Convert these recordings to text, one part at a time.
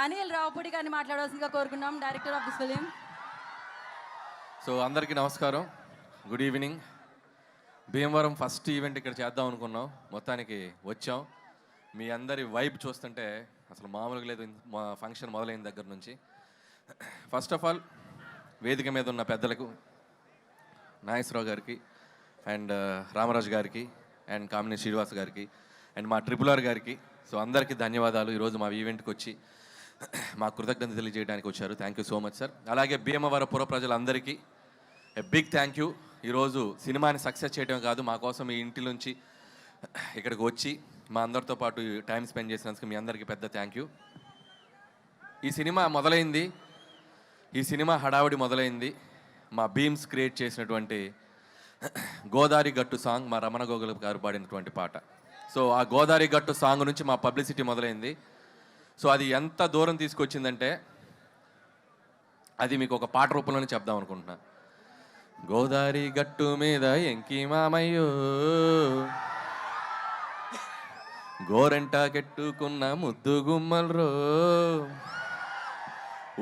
అనిల్ రావుపూడి గారిని మాట్లాడాల్సిందిగా కోరుకున్నాం, director of this film. So అందరికీ నమస్కారం, good evening. Bhimavaram first event ఇక్కడ చేద్దాం అనుకున్నాం, మొత్తానికి వచ్చాం. మీ అందరి వైబ్ చూస్తుంటే అసలు మామూలుగా లేదు మా ఫంక్షన్ మొదలైన దగ్గర నుంచి. ఫస్ట్ ఆఫ్ ఆల్ వేదిక మీద ఉన్న పెద్దలకు, నాగేశ్వరరావు గారికి అండ్ రామరాజు గారికి అండ్ కామిని శ్రీనివాస్ గారికి అండ్ మా RRR గారికి, సో అందరికీ ధన్యవాదాలు. ఈరోజు మా ఈవెంట్కి వచ్చి మా కృతజ్ఞత తెలియజేయడానికి వచ్చారు. Thank you so much sir. అలాగే భీమవరం పుర ప్రజలందరికీ బిగ్ థ్యాంక్ యూ. ఈరోజు సినిమాని సక్సెస్ చేయడం కాదు, మా కోసం మీ ఇంటి నుంచి ఇక్కడికి వచ్చి మా అందరితో పాటు టైం స్పెండ్ చేసినందుకు మీ అందరికీ పెద్ద థ్యాంక్ యూ. ఈ సినిమా మొదలైంది, ఈ సినిమా హడావుడి మొదలైంది మా బీమ్స్ క్రియేట్ చేసినటువంటి గోదారి గట్టు సాంగ్, మా రమణ గోగుల గారు పాడినటువంటి పాట. సో ఆ గోదారి గట్టు సాంగ్ నుంచి మా పబ్లిసిటీ మొదలైంది. సో అది ఎంత దూరం తీసుకొచ్చిందంటే అది మీకు ఒక పాట రూపంలోనే చెప్దాం అనుకుంటున్నా. గోదారి గట్టు మీద ఎంకి మామయ్యో, గోరంట కెట్టుకున్న ముద్దు గుమ్మల్రో,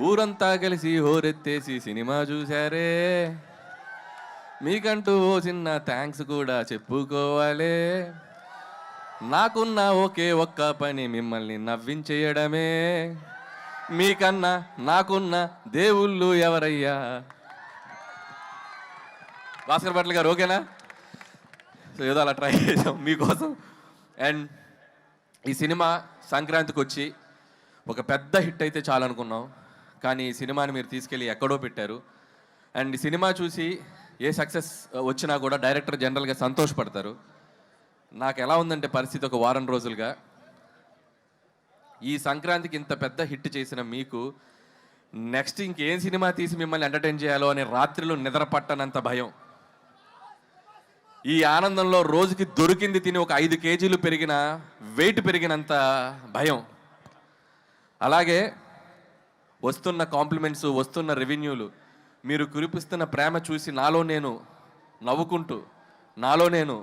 ఊరంతా కలిసి హోరెత్తేసి సినిమా చూశారే, మీకంటూ ఓ చిన్న థ్యాంక్స్ కూడా చెప్పుకోవాలే, నాకున్న ఒకే ఒక్క పని మిమ్మల్ని నవ్వించేయడమే, మీకన్నా నాకున్న దేవుళ్ళు ఎవరయ్యా. భాస్కర్ భట్ల గారు ఓకేనా? సో ఏదో అలా ట్రై చేసాం మీకోసం. అండ్ ఈ సినిమా సంక్రాంతికి వచ్చి ఒక పెద్ద హిట్ అయితే చాలనుకున్నాం, కానీ ఈ సినిమాని మీరు తీసుకెళ్ళి ఎక్కడో పెట్టారు. అండ్ ఈ సినిమా చూసి ఏ సక్సెస్ వచ్చినా కూడా డైరెక్టర్ జనరల్గా సంతోషపడతారు. నాకు ఎలా ఉందంటే పరిస్థితి, ఒక వారం రోజులుగా ఈ సంక్రాంతికి ఇంత పెద్ద హిట్ చేసిన మీకు నెక్స్ట్ ఇంకేం సినిమా తీసి మిమ్మల్ని ఎంటర్టైన్ చేయాలో అనే రాత్రిలో నిద్ర పట్టనంత భయం. ఈ ఆనందంలో రోజుకి దొరికింది తిని ఒక 5 కేజీలు పెరిగిన వెయిట్ పెరిగినంత భయం. అలాగే వస్తున్న కాంప్లిమెంట్స్, వస్తున్న రెవెన్యూలు, మీరు కురిపిస్తున్న ప్రేమ చూసి నాలో నేను నవ్వుకుంటూ, నాలో నేను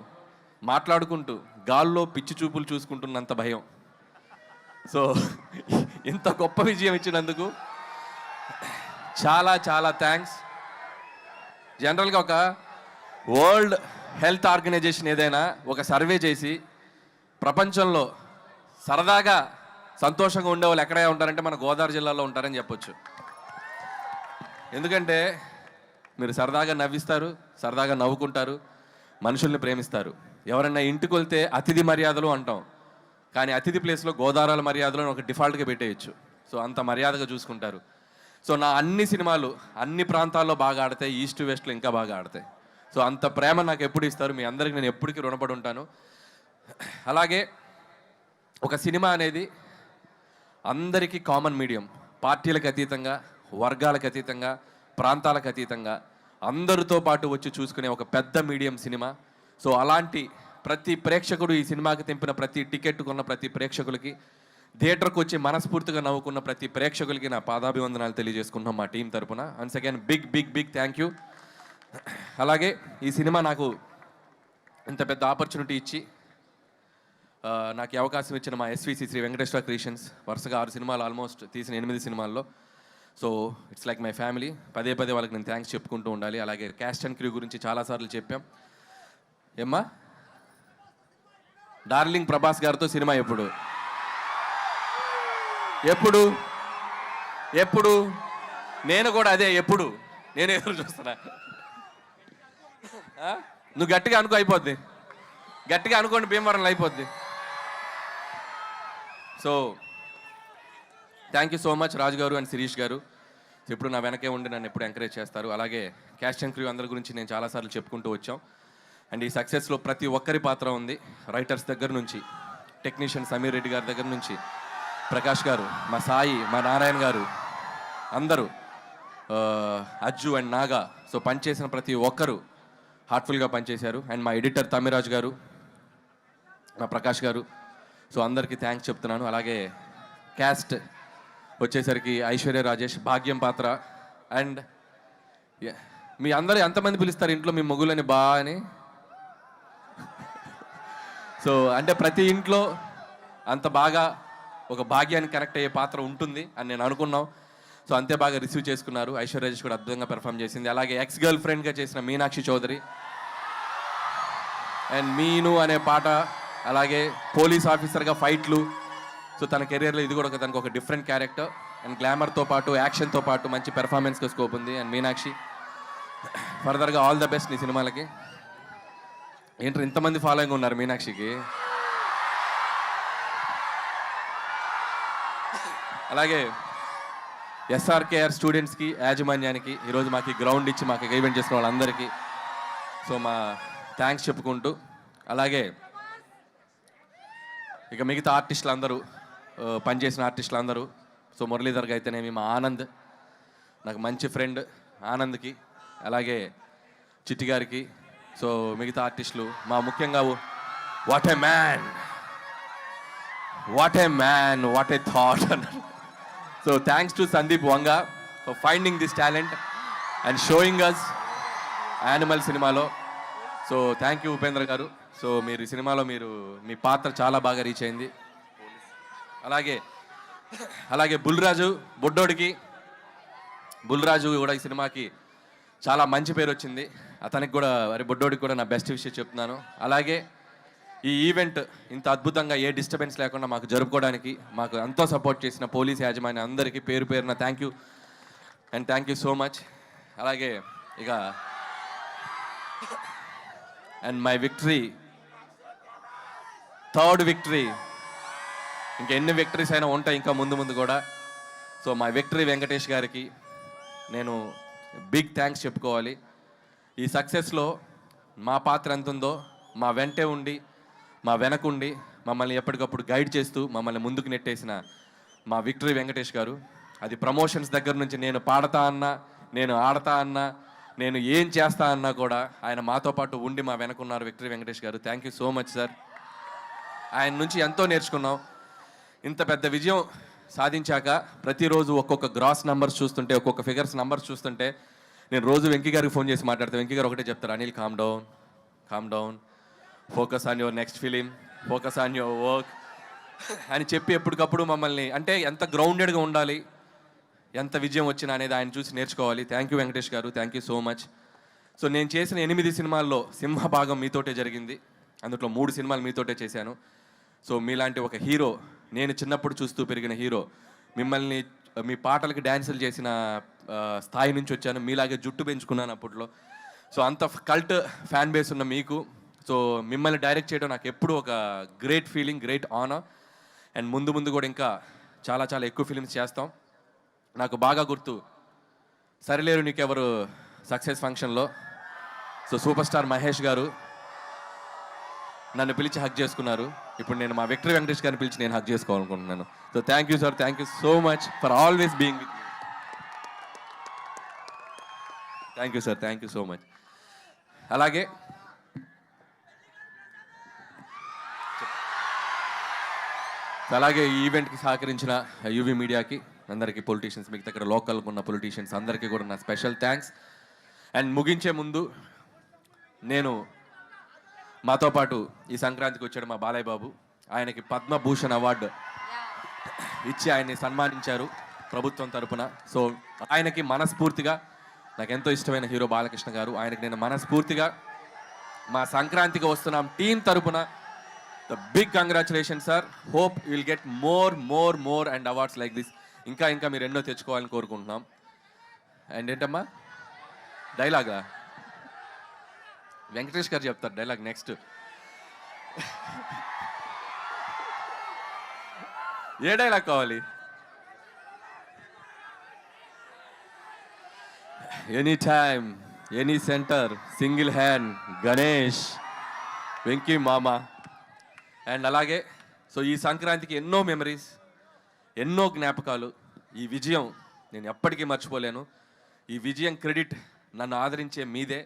మాట్లాడుకుంటూ గాల్లో పిచ్చి చూపులు చూసుకుంటున్నంత భయం. సో ఇంత గొప్ప విజయం ఇచ్చినందుకు చాలా చాలా థ్యాంక్స్. జనరల్గా ఒక వరల్డ్ హెల్త్ ఆర్గనైజేషన్ ఏదైనా ఒక సర్వే చేసి ప్రపంచంలో సరదాగా సంతోషంగా ఉండే వాళ్ళు ఎక్కడే ఉంటారంటే మన గోదావరి జిల్లాలో ఉంటారని చెప్పొచ్చు. ఎందుకంటే మీరు సరదాగా నవ్విస్తారు, సరదాగా నవ్వుకుంటారు, మనుషుల్ని ప్రేమిస్తారు. ఎవరన్నా ఇంటికి వెళ్తే అతిథి మర్యాదలు అంటాం, కానీ అతిథి ప్లేస్లో గోదావరి మర్యాదలు ఒక డిఫాల్ట్గా పెట్టేయచ్చు. సో అంత మర్యాదగా చూసుకుంటారు. సో నా అన్ని సినిమాలు అన్ని ప్రాంతాల్లో బాగా ఆడతాయి, ఈస్ట్ వెస్ట్లో ఇంకా బాగా ఆడతాయి. సో అంత ప్రేమ నాకు ఎప్పుడు ఇస్తారు, మీ అందరికి నేను ఎప్పటికీ రుణపడి ఉంటాను. అలాగే ఒక సినిమా అనేది అందరికీ కామన్ మీడియం, పార్టీలకు అతీతంగా, వర్గాలకు అతీతంగా, ప్రాంతాలకు అతీతంగా అందరితో పాటు వచ్చి చూసుకునే ఒక పెద్ద మీడియం సినిమా. సో అలాంటి ప్రతి ప్రేక్షకుడు, ఈ సినిమాకి తెంపిన ప్రతి టికెట్ కొన్న ప్రతి ప్రేక్షకులకి, థియేటర్కి వచ్చి మనస్ఫూర్తిగా నవ్వుకున్న ప్రతి ప్రేక్షకులకి నా పాదాభివందనాలు తెలియజేసుకుంటున్నాం మా టీం తరపున. Once again big big big thank you. అలాగే ఈ సినిమా నాకు ఇంత పెద్ద ఆపర్చునిటీ ఇచ్చి నాకు ఈ అవకాశం ఇచ్చిన మా SVC శ్రీ వెంకటేశ్వర క్రియేషన్స్, వరుసగా 6 సినిమాలు ఆల్మోస్ట్ తీసిన 8 సినిమాల్లో. So it's like my family. పదే పదే వాళ్ళకి నేను థ్యాంక్స్ చెప్పుకుంటూ ఉండాలి. అలాగే క్యాస్ట్ అండ్ క్రూ గురించి చాలాసార్లు చెప్పాం. ఏమ్మా డార్లింగ్ ప్రభాస్ గారితో సినిమా ఎప్పుడు ఎప్పుడు ఎప్పుడు నేను కూడా అదే ఎప్పుడు నేను ఎదురు చూస్తున్నా. నువ్వు గట్టిగా అనుకో, అయిపోద్ది. గట్టిగా అనుకోండి, భీమవరంలో అయిపోద్ది. So thank you so much Raju garu and Sirish గారు. ఎప్పుడు నా వెనకే ఉండి నన్ను ఎప్పుడు ఎంకరేజ్ చేస్తారు. అలాగే క్యాస్ట్ అండ్ క్రూ అందరి గురించి నేను చాలాసార్లు చెప్పుకుంటూ వచ్చాం. అండ్ ఈ సక్సెస్లో ప్రతి ఒక్కరి పాత్ర ఉంది. రైటర్స్ దగ్గర నుంచి, టెక్నీషియన్ సమీర్ రెడ్డి గారి దగ్గర నుంచి, ప్రకాష్ గారు, మా సాయి, మా నారాయణ గారు, అందరూ, అజ్జు అండ్ నాగా. సో పనిచేసిన ప్రతి ఒక్కరు హార్ట్ఫుల్గా పనిచేశారు. అండ్ మా ఎడిటర్ తమిరాజ్ గారు, మా ప్రకాష్ గారు. సో అందరికీ థ్యాంక్స్ చెప్తున్నాను. అలాగే క్యాస్ట్ వచ్చేసరికి ఐశ్వర్య రాజేష్, భాగ్యం పాత్ర. అండ్ మీ అందరూ ఎంతమంది పిలుస్తారు ఇంట్లో మీ మొగులని బా అని? సో అంటే ప్రతి ఇంట్లో అంత బాగా ఒక భాగ్యానికి కనెక్ట్ అయ్యే పాత్ర ఉంటుంది అని నేను అనుకున్నాం. సో అంతే బాగా రిసీవ్ చేసుకున్నారు. ఐశ్వర్య రాజేష్ కూడా అద్భుతంగా పెర్ఫామ్ చేసింది. అలాగే ఎక్స్ గర్ల్ ఫ్రెండ్గా చేసిన మీనాక్షి చౌదరి అండ్ మీను అనే పాట, అలాగే పోలీస్ ఆఫీసర్గా ఫైట్లు. సో తన కెరియర్లో ఇది కూడా తనకు ఒక డిఫరెంట్ క్యారెక్టర్ అండ్ గ్లామర్తో పాటు యాక్షన్తో పాటు మంచి పెర్ఫార్మెన్స్గా స్కోప్ ఉంది. అండ్ మీనాక్షి ఫర్దర్గా ఆల్ ద బెస్ట్ నీ సినిమాలకి. ఏంటంటే ఇంతమంది ఫాలోయింగ్ ఉన్నారు మీనాక్షికి. అలాగే ఎస్ఆర్కేఆర్ స్టూడెంట్స్కి, యాజమాన్యానికి, ఈరోజు మాకు గ్రౌండ్ ఇచ్చి మాకు ఈవెంట్ చేసిన వాళ్ళందరికీ సో మా థ్యాంక్స్ చెప్పుకుంటూ, అలాగే ఇక మిగతా ఆర్టిస్టులు అందరూ, పనిచేసిన ఆర్టిస్టులు అందరూ, సో మురళీధర్ అయితేనేమి, మా ఆనంద్ నాకు మంచి ఫ్రెండ్ ఆనంద్కి, అలాగే చిట్టి గారికి, సో మిగతా ఆర్టిస్టులు, మా ముఖ్యంగా what a man, what a man, what a thought అన్నారు. So thanks to Sandeep Vanga for finding this talent and showing us animal సినిమాలో. So thank you Upendra garu. So మీరు ఈ సినిమాలో మీ పాత్ర చాలా బాగా రీచ్ అయింది. అలాగే బుల్రాజు బొడ్డోడికి, బుల్రాజు కూడా ఈ సినిమాకి చాలా మంచి పేరు వచ్చింది. అతనికి కూడా బొడ్డోడికి కూడా నా బెస్ట్ విషయం చెప్తున్నాను. అలాగే ఈ ఈవెంట్ ఇంత అద్భుతంగా ఏ డిస్టర్బెన్స్ లేకుండా మాకు జరుపుకోవడానికి మాకు ఎంతో సపోర్ట్ చేసిన పోలీస్ యాజమాన్యం అందరికీ పేరు పేరున thank you and thank you so much. అలాగే ఇక and my victory, third victory, ఇంకెన్ని విక్టరీస్ అయినా ఉంటాయి ఇంకా ముందు ముందు కూడా. సో మై విక్టరీ వెంకటేష్ గారికి నేను బిగ్ థ్యాంక్స్ చెప్పుకోవాలి. ఈ సక్సెస్లో మా పాత్ర ఎంత ఉందో మా వెంటే ఉండి, మా వెనకుండి, మమ్మల్ని ఎప్పటికప్పుడు గైడ్ చేస్తూ మమ్మల్ని ముందుకు నెట్టేసిన మా విక్టరీ వెంకటేష్ గారు. అది ప్రమోషన్స్ దగ్గర నుంచి నేను పాడతా అన్నా, నేను ఆడతా అన్నా, నేను ఏం చేస్తా అన్నా కూడా ఆయన మాతో పాటు ఉండి మా వెనకున్నారు విక్టరీ వెంకటేష్ గారు. Thank you so much sir. ఆయన నుంచి ఎంతో నేర్చుకున్నాం. ఇంత పెద్ద విజయం సాధించాక ప్రతిరోజు ఒక్కొక్క గ్రాస్ నెంబర్స్ చూస్తుంటే, ఒక్కొక్క ఫిగర్స్ నెంబర్స్ చూస్తుంటే, నేను రోజు వెంకీ గారికి ఫోన్ చేసి మాట్లాడితే వెంకీ గారు ఒకటే చెప్తారు, Anil calm down, focus on your next film, focus on your work అని చెప్పి ఎప్పటికప్పుడు మమ్మల్ని, అంటే ఎంత గ్రౌండెడ్గా ఉండాలి, ఎంత విజయం వచ్చినా అనేది ఆయన చూసి నేర్చుకోవాలి. థ్యాంక్ యూ వెంకటేష్ గారు, thank you so much. So నేను చేసిన 8 సినిమాల్లో సింహభాగం మీతోటే జరిగింది. అందులో 3 సినిమాలు మీతోటే చేశాను. సో మీలాంటి ఒక హీరో, నేను చిన్నప్పుడు చూస్తూ పెరిగిన హీరో, మిమ్మల్ని మీ పాటలకి డ్యాన్సులు చేసిన స్థాయి నుంచి వచ్చాను. మీలాగే జుట్టు పెంచుకున్నాను అప్పట్లో. సో అంత కల్ట్ ఫ్యాన్ బేస్ ఉన్న మీకు, సో మిమ్మల్ని డైరెక్ట్ చేయడం నాకు ఎప్పుడూ ఒక great feeling, great honour. And ముందు కూడా ఇంకా చాలా చాలా ఎక్కువ ఫిలిమ్స్ చేస్తాం. నాకు బాగా గుర్తు సరిలేరు నీకెవరు సక్సెస్ ఫంక్షన్లో సో సూపర్ స్టార్ మహేష్ గారు నన్ను పిలిచి హక్ చేసుకున్నారు. ఇప్పుడు నేను మా విక్టరీ వెంకటేష్ గారిని పిలిచి నేను హక్ చేసుకోవాలనుకుంటున్నాను. So thank you sir, thank you so much for always being with me. Thank you sir, thank you so much. అలాగే ఈ ఈవెంట్కి సహకరించిన యూవీ మీడియాకి అందరికీ, పొలిటీషియన్స్, మీకు దగ్గర లోకల్ ఉన్న పొలిటీషియన్స్ అందరికీ కూడా నా స్పెషల్ థ్యాంక్స్. అండ్ ముగించే ముందు నేను మాతో పాటు ఈ సంక్రాంతికి వచ్చాడు మా బాలయ్య బాబు. ఆయనకి పద్మభూషణ్ అవార్డు ఇచ్చి ఆయన్ని సన్మానించారు ప్రభుత్వం తరపున. సో ఆయనకి మనస్ఫూర్తిగా, నాకు ఎంతో ఇష్టమైన హీరో బాలకృష్ణ గారు, ఆయనకి నేను మనస్ఫూర్తిగా మా సంక్రాంతికి వస్తున్నాం టీం తరపున the big congratulation sir. Hope will get more and awards like this. ఇంకా మీరు ఎన్నో తెచ్చుకోవాలని కోరుకుంటున్నాం. అండ్ ఏంటమ్మా డైలాగా వెంకటేష్ గారు చెప్తారు డైలాగ్ నెక్స్ట్. ఏ డైలాగ్ కావాలి? Any time, any centre, single hand, Ganesh, Venky మామ. అండ్ అలాగే సో ఈ సంక్రాంతికి ఎన్నో మెమరీస్, ఎన్నో జ్ఞాపకాలు. ఈ విజయం నేను ఎప్పటికీ మర్చిపోలేను. ఈ విజయం క్రెడిట్ నన్ను ఆదరించే మీదే.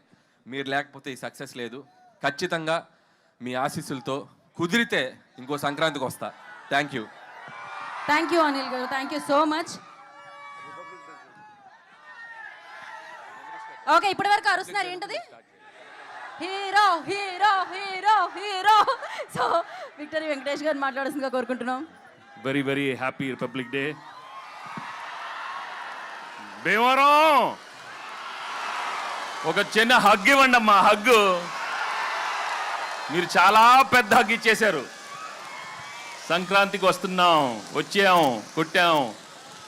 మీరు లేకపోతే ఈ సక్సెస్ లేదు. ఖచ్చితంగా మీ ఆశీస్సులతో కుదిరితే ఇంకో సంక్రాంతికి వస్తా. థ్యాంక్ యూ అనిల్ గారు, thank you so much. Okay, ఇప్పటి వరకు అరుస్తున్నారు ఏంటది? Hero hero hero hero. So victory Venkatesh గారిని మాట్లాడాల్సిందిగా కోరుకుంటున్నాం. Very very happy republic day. Bhimavaram ఒక చిన్న హగ్ ఇవ్వండి అమ్మా, హగ్గు. మీరు చాలా పెద్ద హగ్ ఇచ్చేశారు. సంక్రాంతికి వస్తున్నాం, వచ్చాం, కొట్టాం.